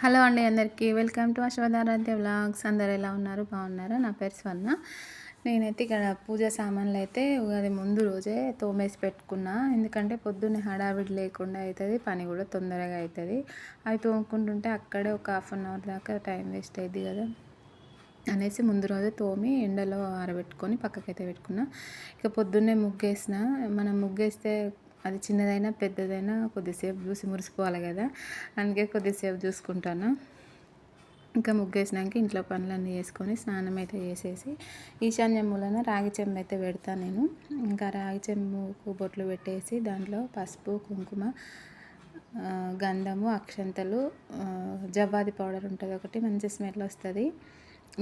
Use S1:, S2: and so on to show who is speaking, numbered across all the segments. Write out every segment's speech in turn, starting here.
S1: Hello అండి అందరికీ welcome to అశ్వధారాధ్య vlogs. అందరు ఎలా ఉన్నారు? బాగున్నారా? నా పేరు స్వర్ణ. నేనైతే ఇక్కడ పూజ సామాన్లు అయితే ఉగాది ముందు రోజే తోమేసి పెట్టుకున్నా. ఎందుకంటే పొద్దున్నే హడావిడి లేకుండా అవుతుంది, పని కూడా తొందరగా అవుతుంది. అవి తోముకుంటుంటే అక్కడే ఒక ½ అవర్ దాకా టైం వేస్ట్ అయింది కదా అనేసి ముందు రోజే తోమి ఎండలో ఆరబెట్టుకొని పక్కకైతే పెట్టుకున్నా. ఇక పొద్దున్నే ముగ్గేసిన. మనం ముగ్గేస్తే అది చిన్నదైనా పెద్దదైనా కొద్దిసేపు చూసి మురిసిపోవాలి కదా, అందుకే కొద్దిసేపు చూసుకుంటాను. ఇంకా ముగ్గేసినాక ఇంట్లో పనులన్నీ చేసుకొని స్నానం అయితే చేసేసి ఈశాన్య మూలన రాగి చెంబు అయితే పెడతాను నేను. ఇంకా రాగి చెంబుకు బొట్లు పెట్టేసి దాంట్లో పసుపు, కుంకుమ, గంధము, అక్షంతలు, జవ్వాది పౌడర్ ఉంటుంది ఒకటి, మంచి స్మెల్ వస్తుంది.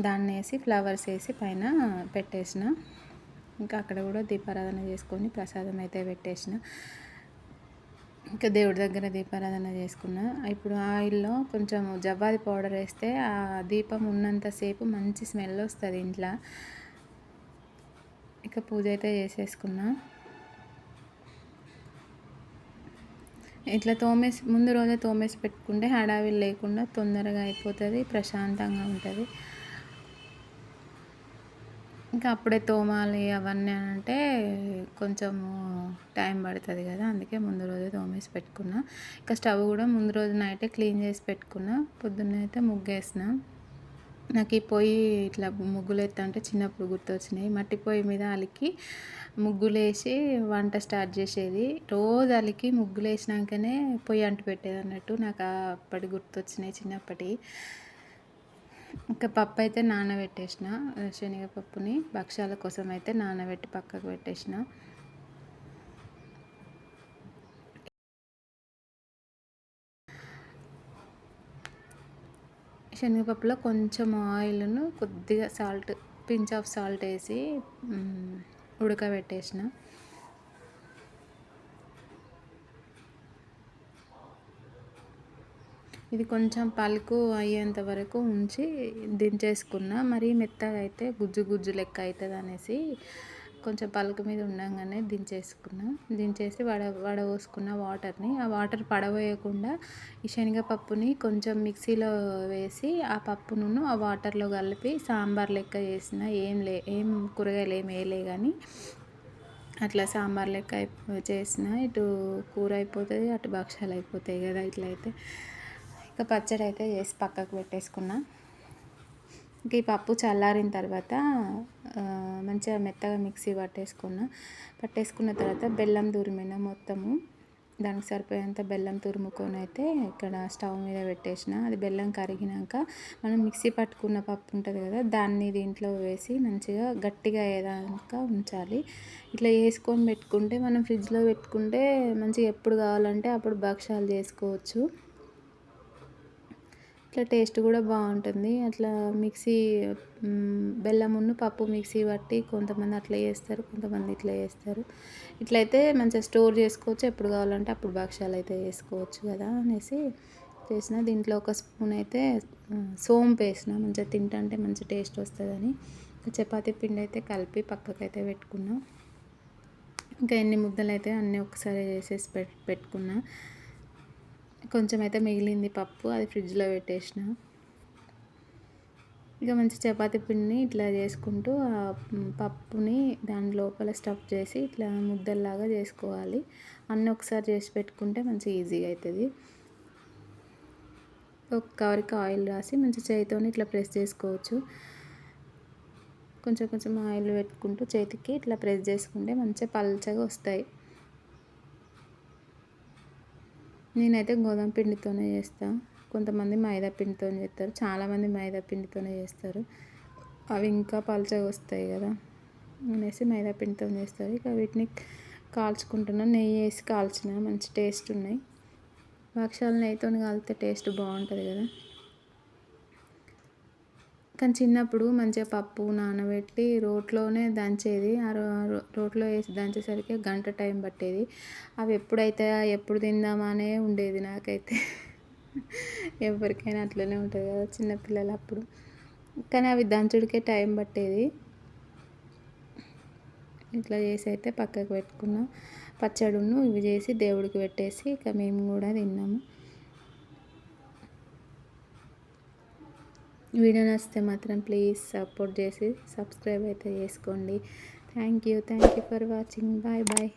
S1: దాన్ని వేసి ఫ్లవర్స్ వేసి పైన పెట్టేసిన. ఇంకా అక్కడ కూడా దీపారాధన చేసుకొని ప్రసాదం అయితే పెట్టేసిన. ఇంకా దేవుడి దగ్గర దీపారాధన చేసుకున్నా. ఇప్పుడు ఆయిల్లో కొంచెం జవ్వాది పౌడర్ వేస్తే ఆ దీపం ఉన్నంతసేపు మంచి స్మెల్ వస్తుంది ఇంట్లో. ఇక పూజ అయితే చేసేసుకున్నా. ఇట్లా ముందు రోజే తోమేసి పెట్టుకుంటే హడావిడి లేకుండా తొందరగా అయిపోతుంది, ప్రశాంతంగా ఉంటుంది. ఇంకా అప్పుడే తోమాలి అవన్నీ అంటే కొంచెము టైం పడుతుంది కదా, అందుకే ముందు రోజే తోమేసి పెట్టుకున్నా. ఇంకా స్టవ్ కూడా ముందు రోజు నైటే క్లీన్ చేసి పెట్టుకున్నా. పొద్దున్నే అయితే ముగ్గేసిన. నాకు ఈ పొయ్యి ఇట్లా ముగ్గులు అంటే చిన్నప్పుడు గుర్తొచ్చినాయి. మట్టి పొయ్యి మీద అలికి ముగ్గులేసి వంట స్టార్ట్ చేసేది. రోజు అలికి ముగ్గులు వేసినాకనే పొయ్యి అంటు పెట్టేది అన్నట్టు. నాకు అప్పటి గుర్తొచ్చినాయి చిన్నప్పటి. ఇంకా పప్పు అయితే నానబెట్టేసిన. శనగపప్పుని భక్షాల కోసం అయితే నానబెట్టి పక్కకు పెట్టేసిన. శనగపప్పులో కొంచెం ఆయిల్ను కొద్దిగా సాల్ట్, పించ్ ఆఫ్ సాల్ట్ వేసి ఉడకబెట్టేసిన. ఇది కొంచెం పలుకు అయ్యేంత వరకు ఉంచి దించేసుకున్నా. మరీ మెత్తగా అయితే గుజ్జు గుజ్జు లెక్క అవుతుంది అనేసి కొంచెం పలుకు మీద ఉండగానే దించేసుకున్నా. దించేసి వడపోసుకున్న వాటర్ని. ఆ వాటర్ పడవేయకుండా ఈ శనగపప్పుని కొంచెం మిక్సీలో వేసి ఆ పప్పును ఆ వాటర్లో కలిపి సాంబార్ లెక్క చేసిన. ఏం కూరగాయలు ఏం వేయలే కానీ అట్లా సాంబార్ లెక్క చేసిన. ఇటు కూర అయిపోతుంది, అటు భక్షాలు అయిపోతాయి కదా ఇట్లయితే. ఇక పచ్చడి అయితే చేసి పక్కకు పెట్టేసుకున్నా. ఇంక ఈ పప్పు చల్లారిన తర్వాత మంచిగా మెత్తగా మిక్సీ పట్టేసుకున్న తర్వాత బెల్లం తురిమిన మొత్తము. దానికి సరిపోయేంత బెల్లం తురుముకొని అయితే ఇక్కడ స్టవ్ మీద పెట్టేసిన. అది బెల్లం కరిగినాక మనం మిక్సీ పట్టుకున్న పప్పు ఉంటుంది కదా, దాన్ని దీంట్లో వేసి మంచిగా గట్టిగా అయ్యేదాకా ఉంచాలి. ఇట్లా వేసుకొని పెట్టుకుంటే మనం ఫ్రిడ్జ్లో పెట్టుకుంటే మంచిగా ఎప్పుడు కావాలంటే అప్పుడు భక్షాలు చేసుకోవచ్చు. ఇట్లా టేస్ట్ కూడా బాగుంటుంది. అట్లా మిక్సీ బెల్లమును పప్పు మిక్సీ పట్టి కొంతమంది అట్లా చేస్తారు, కొంతమంది ఇట్లా చేస్తారు. ఇట్లయితే మంచిగా స్టోర్ చేసుకోవచ్చు, ఎప్పుడు కావాలంటే అప్పుడు భక్షాలు అయితే చేసుకోవచ్చు కదా అనేసి చేసిన. దీంట్లో ఒక స్పూన్ అయితే సోంపు వేసిన, మంచిగా తింటుంటే మంచి టేస్ట్ వస్తుందని. చపాతీ పిండి అయితే కలిపి పక్కకైతే పెట్టుకున్నా. ఇంకా ఎన్ని ముద్దలు అయితే అన్నీ ఒకసారి చేసేసి పెట్టుకున్నా. కొంచెం అయితే మిగిలింది పప్పు, అది ఫ్రిడ్జ్లో పెట్టేసిన. ఇక మంచి చపాతీ పిండిని ఇట్లా చేసుకుంటూ ఆ పప్పుని దాని లోపల స్టఫ్ చేసి ఇట్లా ముద్దల్లాగా చేసుకోవాలి. అన్నీ ఒకసారి చేసి పెట్టుకుంటే మంచిగా ఈజీగా అవుతుంది. ఒక కవర్కి ఆయిల్ రాసి మంచి చేతితో ఇట్లా ప్రెస్ చేసుకోవచ్చు. కొంచెం కొంచెం ఆయిల్ పెట్టుకుంటూ చేతికి ఇట్లా ప్రెస్ చేసుకుంటే మంచిగా పల్చగా వస్తాయి. నేనైతే గోధుమ పిండితోనే చేస్తాను, కొంతమంది మైదా పిండితో చేస్తారు, చాలామంది మైదా పిండితోనే చేస్తారు. అవి ఇంకా పల్చగా వస్తాయి కదా అనేసి మైదా పిండితో చేస్తారు. ఇక వీటిని కాల్చుకుంటున్నా. నెయ్యి వేసి కాల్చిన, మంచి టేస్ట్ ఉన్నాయి. భక్షాలు నెయ్యితో కాలితే టేస్ట్ బాగుంటుంది కదా. కానీ చిన్నప్పుడు మంచిగా పప్పు నానబెట్టి రోట్లోనే దంచేది. రోట్లో వేసి దంచేసరికి గంట టైం పట్టేది. అవి ఎప్పుడైతాయా ఎప్పుడు తిందామా అనే ఉండేది నాకైతే. ఎవరికైనా అట్లనే ఉంటుంది కదా చిన్నపిల్లలు అప్పుడు. కానీ అవి దంచుడికే టైం పట్టేది. ఇట్లా చేసి అయితే పక్కకు పెట్టుకున్నాం. పచ్చడును ఇవి చేసి దేవుడికి పెట్టేసి ఇక మేము కూడా తిన్నాము. వీడియో నచ్చితే మాత్రం ప్లీజ్ సపోర్ట్ చేసి సబ్స్క్రైబ్ అయితే చేసుకోండి. Thank you for watching. Bye bye.